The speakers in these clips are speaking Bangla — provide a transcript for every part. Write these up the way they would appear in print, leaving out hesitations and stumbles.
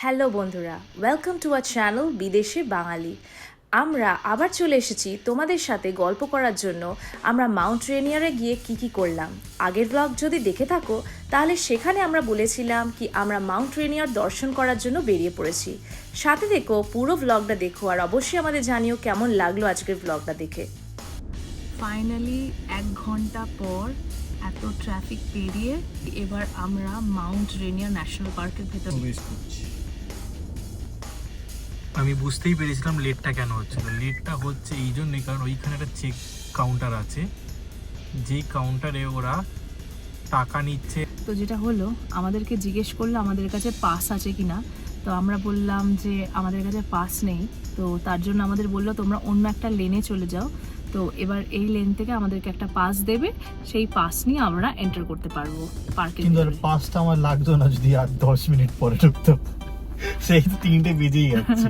হ্যালো বন্ধুরা, ওয়েলকাম টু আওয়ার চ্যানেল বিদেশে বাঙালি। আমরা আবার চলে এসেছি তোমাদের সাথে গল্প করার জন্য। আমরা মাউন্ট রেনিয়ারে গিয়ে কি করলাম। আগের ব্লগ যদি দেখে থাকো তাহলে সেখানে আমরা বলেছিলাম কি আমরা মাউন্ট রেনিয়ার দর্শন করার জন্য বেরিয়ে পড়েছি। সাথে দেখো, পুরো ব্লগটা দেখো আর অবশ্যই আমাদের জানিও কেমন লাগলো আজকের ব্লগটা দেখে। ফাইনালি 1 ঘন্টা পর এত ট্রাফিক পেরিয়ে এবার আমরা মাউন্ট রেনিয়ার ন্যাশনাল পার্কের ভেতর প্রবেশ করছি। আমি বুঝতেই পেরেছিলাম লেটটা কেন হচ্ছিল। লেটটা হচ্ছে এই জন্যই কারণ ওইখানে একটা চেক কাউন্টার আছে, যেই কাউন্টারে ওরা টাকা নিচ্ছে। তো যেটা হলো, আমাদেরকে জিজ্ঞেস করলো আমাদের কাছে পাস আছে কিনা। তো আমরা বললাম যে আমাদের কাছে পাস নেই। তো তার জন্য আমাদের বললো তোমরা অন্য একটা লেনে চলে যাও। তো এবার এই লেন থেকে আমাদেরকে একটা পাস দেবে, সেই পাস নিয়ে আমরা এন্টার করতে পারবো পার্কে। কিন্তু আর পাসটা আমার লাগতো না যদি আর 10 মিনিট পরে ঢুকতো। সেই তো 3টে বেজেই যাচ্ছে,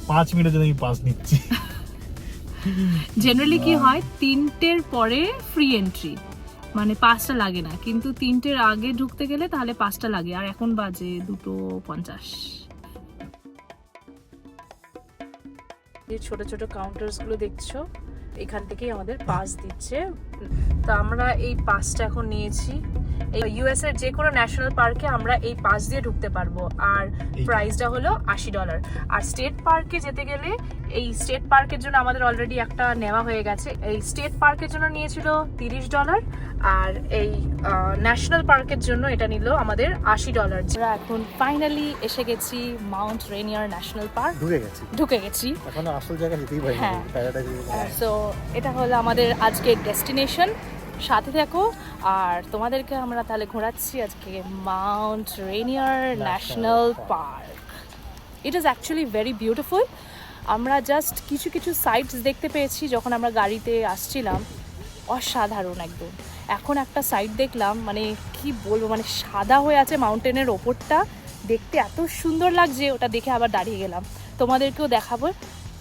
5 মিনিটের জন্য আমি পাস নিচ্ছি। জেনারেলি কি হয়, 3টের পরে ফ্রি এন্ট্রি, মানে পাসটা লাগে না, কিন্তু 3টের আগে ঢুকতে গেলে তাহলে পাসটা লাগে। আর এখন বাজে 2:50। ছোট ছোট কাউন্টার্স গুলো দেখছো, এখান থেকেই আমাদের পাস দিচ্ছে। তো আমরা এই পাসটা এখন নিয়েছি। এই ইউএস এর যে কোনো ন্যাশনাল পার্কে আমরা এই পাস দিয়ে ঢুকতে পারবো। আর প্রাইসটা হলো $80। আর স্টেট পার্কে যেতে গেলে, এই স্টেট পার্কের জন্য আমাদের অলরেডি একটা নেওয়া হয়ে গেছে। এই স্টেট পার্কের জন্য নিয়েছিল $30, আর এই ন্যাশনাল পার্কের জন্য এটা নিল আমাদের $80। আমরা এখন ফাইনালি এসে গেছি মাউন্ট রেনিয়ার ন্যাশনাল পার্ক। ঢুকে গেছি। এখন আসল জায়গা যেতেই পারি। হ্যাঁ, সো এটা হলো আমাদের আজকের ডেস্টিনেশন। সাথে থাকো আর তোমাদেরকে আমরা তাহলে ঘোরাচ্ছি আজকে Mount Rainier National Park. It is actually very beautiful. আমরা জাস্ট কিছু কিছু সাইটস দেখতে পেয়েছি যখন আমরা গাড়িতে আসছিলাম, অসাধারণ একদম। এখন একটা সাইট দেখলাম, মানে কি বলবো, মানে সাদা হয়ে আছে মাউন্টেনের ওপরটা, দেখতে এত সুন্দর লাগছে। ওটা দেখে আবার দাঁড়িয়ে গেলাম, তোমাদেরকেও দেখাবো।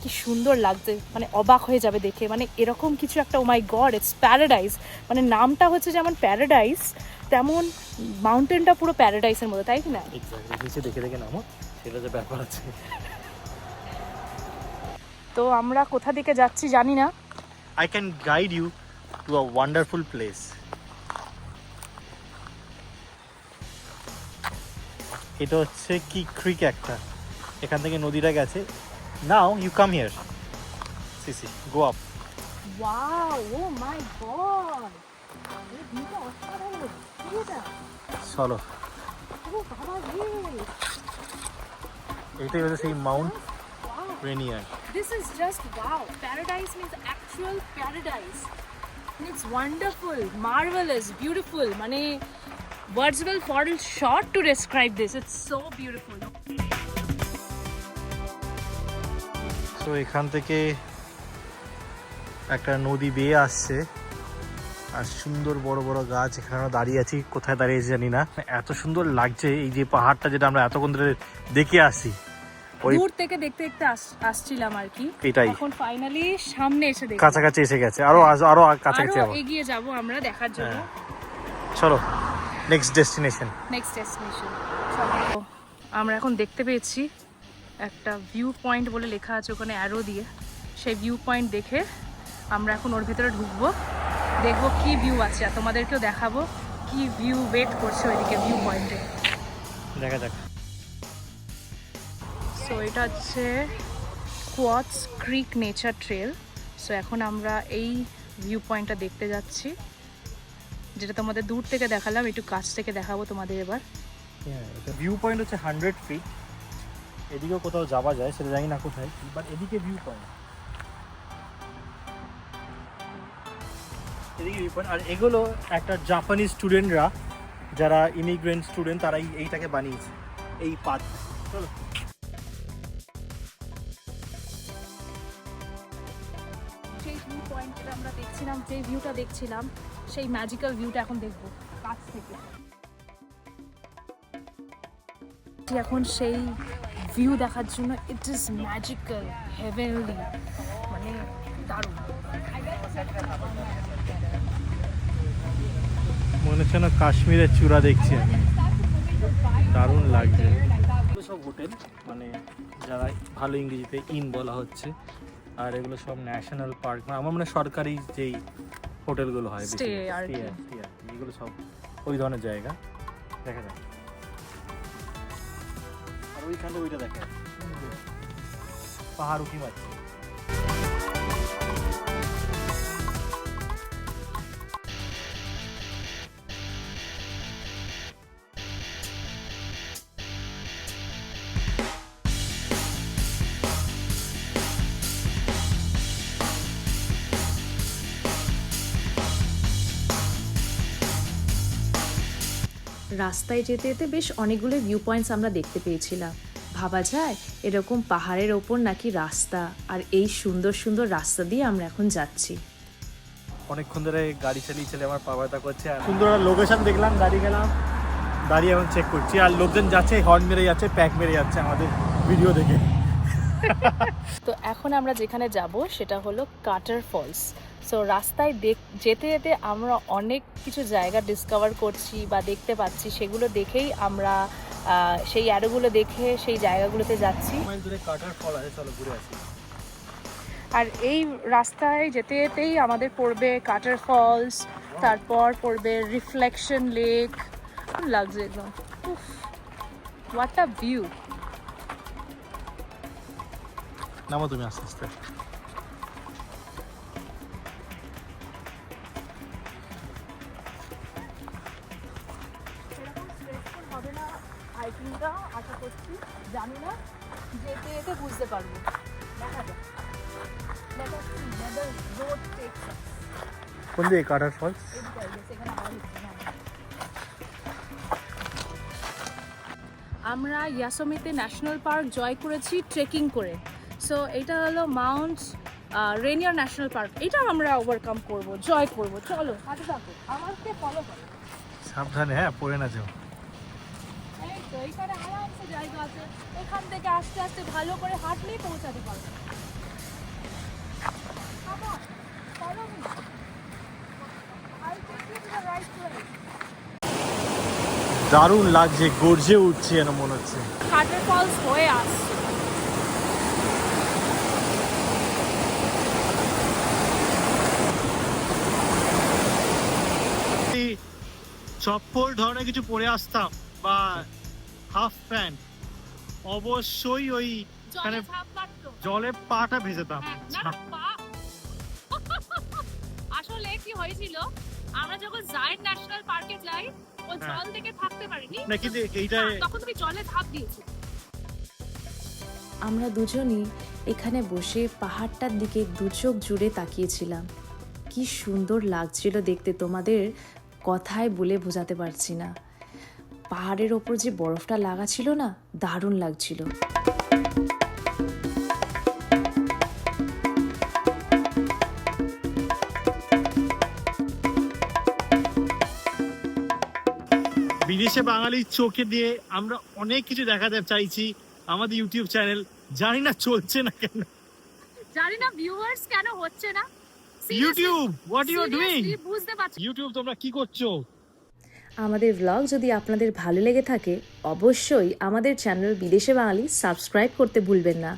কি সুন্দর লাগছে, মানে অবাক হয়ে যাবে দেখে। মানে এরকম কিছু একটা, ও মাই গড, ইটস প্যারাডাইস। মানে নামটা হচ্ছে যেমন প্যারাডাইস, তেমন মাউন্টেনটা পুরো প্যারাডাইসের মতো, তাই কি না? এক্স্যাক্টলি, নিচে দেখে দেখে নামো, সেটা যে ব্যাপার আছে। তো আমরা কোথা দিকে যাচ্ছি জানি না। I can guide you to a wonderful place. এটা হচ্ছে কি ক্রিক একটা, এখান থেকে নদীটা গেছে। Now you come here. See, go up. Wow, oh my god, এই ভিউটা অসাধারণ। কি এটা? চলো, ও বাবা রে, এটাই হচ্ছে সেই Mount Rainier. this is just wow. Paradise means actual paradise. And it's wonderful, marvelous, beautiful. মানে words will fall short to describe this. It's so beautiful. তো এখান থেকে একটা নদী বেয়ে আসছে, আর সুন্দর বড় বড় গাছ। এখানে আমরা দাঁড়িয়ে আছি, কোথায় দাঁড়িয়ে আছি জানি না। এত সুন্দর লাগছে এই যে পাহাড়টা, যেটা আমরা এতক্ষণ ধরে দেখে আসি। ওই দূর থেকে দেখতে দেখতে আসছিলাম আর কি। এটাই এখন ফাইনালি সামনে এসে দেখি, কাছাকাছি এসে গেছে। আরো কাছাকাছি আরো যাবো। এগিয়ে যাব আমরা দেখার জন্য। চলো, নেক্সট ডেস্টিনেশন। Next destination. আমরা এখন দেখতে পেয়েছি একটা ভিউ পয়েন্ট বলে লেখা আছে ওখানে অ্যারো দিয়ে। সেই ভিউ পয়েন্ট দেখে আমরা এখন ওর ভিতরে ঢুকবো, দেখবো কি ভিউ আছে, আর তোমাদেরকেও দেখাবো কি ভিউ ওয়েট করছে ওইদিকে ভিউ পয়েন্টে। দেখা যাক। সো এটা হচ্ছে কোয়াটস ক্রিক নেচার ট্রেল। সো এখন আমরা এই ভিউ পয়েন্টটা দেখতে যাচ্ছি, যেটা তোমাদের দূর থেকে দেখালাম, একটু কাছ থেকে দেখাবো তোমাদের এবার। ভিউ পয়েন্ট হচ্ছে 100 ফিট। এদিকেও কোথাও যাওয়া যায়, সেটা জানি না কোথায়, বাট এদিকে ভিউ পয়েন্ট, এদিকে ভিউ পয়েন্ট। আর এগুলো একটা জাপানিজ স্টুডেন্টরা, যারা ইমিগ্রেন্ট স্টুডেন্ট, তারাই এইটাকে বানিয়েছে, এই পাথ। চলো, সেই ভিউ পয়েন্ট যেটা আমরা দেখছিলাম, যে ভিউটা দেখছিলাম, সেই ম্যাজিক্যাল ভিউটা এখন দেখবো কাছ থেকে। এখন সেই ভিউ দেখার জন্য, ইট ইজ ম্যাজিক্যাল, হেভেনলি, মানে দারুণ। মনে হচ্ছে না কাশ্মীরের চূড়া দেখছি আমি, দারুণ লাগছে। সব হোটেল, মানে যারা ভালো ইংরেজিতে ইন বলা হচ্ছে, আর এগুলো সব ন্যাশনাল পার্ক, আমার মানে সরকারি যেই হোটেলগুলো হয় Stay আর কি। এগুলো সব ওই ধরনের জায়গা দেখা যায়। আর ওইখানে ওইটা দেখা যায় পাহাড় উঠি মারছে। রাস্তায় যেতে যেতে বেশ অনেকগুলো ভিউ পয়েন্টস আমরা দেখতে পেয়েছিলাম। ভাবা যায় এরকম পাহাড়ের ওপর নাকি রাস্তা, আর এই সুন্দর সুন্দর রাস্তা দিয়ে আমরা এখন যাচ্ছি। অনেকক্ষণ ধরে গাড়ি চালিয়ে আমার পা ব্যথা করছে, আর সুন্দর একটা লোকেশন দেখলাম, দাঁড়িয়ে গেলাম, দাঁড়িয়ে এখন চেক করছি, আর লোকজন যাচ্ছে হর্ন মেরে যাচ্ছে, প্যাক মেরে যাচ্ছে আমাদের ভিডিও দেখে। তো এখন আমরা যেখানে যাব সেটা হলো কাটার ফলস। সো রাস্তায় যেতে যেতে আমরা অনেক কিছু জায়গা ডিসকভার করছি বা দেখতে পাচ্ছি, সেগুলো দেখেই আমরা সেই অ্যারোগুলো দেখে সেই জায়গাগুলোতে যাচ্ছি। দূরে কাটার ফল আছে, চলো ঘুরে আসি। আর এই রাস্তায় যেতে যেতেই আমাদের পড়বে কাটার ফলস, তারপর পড়বে রিফ্লেকশন লেক। লাগছে একদম, হোয়াট আ ভিউ। নামো তুমি আস্তে আস্তে। হবে না হাইকিংটা, আশা করছি, জানি না, যেতে যেতে বুঝতে পারবো। দেখা যাক। Let us see where the road takes us. কোন দিকে কাটার ফল? এদিকে, সেখানে আবার হচ্ছে না। আমরা ইয়াসোমিতে ন্যাশনাল পার্ক জয় করেছি ট্রেকিং করে। সো এটা হলো মাউন্ট রেনিয়ার ন্যাশনাল পার্ক। এটাও আমরা ওভারকাম করব, জয় করব। চলো হাতে থাকো, আমাকে ফলো করো। সাবধানে, হ্যাঁ পড়ে না যাও। এই তো এখানে আরামসে জায়গা আছে, এখান থেকে আস্তে আস্তে ভালো করে হাঁটলেই পৌঁছাতে পারবে। Come on, follow me. I'll take you to the right place. দারুণ লাগছে, গর্জে উঠছে যেন মনে হচ্ছে। কাটার ফলস হয়ে আসছে। চপ্পল ধরনের কিছু পরে আসতাম বা হাফ প্যান্ট, অবশ্যই ওই জলে ঝাঁপ মারতো। জলে পাটা ভেজেতাম। না, পা। আসলে কি হয়েছিল, আমরা যখন জায়েন্ট ন্যাশনাল পার্কে যাই, ও জল থেকে থাকতে পারিনি, না কিন্তু এইটা তখন তুমি জলে ঝাঁপ দিয়েছো। আমরা দুজনই এখানে বসে পাহাড়টার দিকে দু চোখ জুড়ে তাকিয়েছিলাম। কি সুন্দর লাগছিল দেখতে, তোমাদের কথায় বলে বোঝাতে পারছি না। পাহাড়ের ওপর যে বরফটা লাগা ছিল না, দারুণ লাগছিল। বিদেশে বাঙালির চোখে দিয়ে আমরা অনেক কিছু দেখাতে চাইছি আমাদের ইউটিউব চ্যানেল, জানি না চলছে না কেন। জানি না ভিউয়ার্স কেন হচ্ছে না। YouTube what you are doing? Seriously, বুঝতে পারছি। ইউটিউব তোমরা কি করছো? আমাদের ব্লগ যদি আপনাদের ভালো লেগে থাকে, অবশ্যই আমাদের চ্যানেল বিদেশে বাঙালি সাবস্ক্রাইব করতে ভুলবেন না।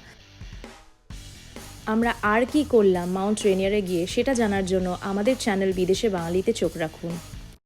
আমরা আর কি করলাম মাউন্ট রেনিয়ারে গিয়ে, সেটা জানার জন্য আমাদের চ্যানেল বিদেশে বাঙালিতে চোখ রাখুন।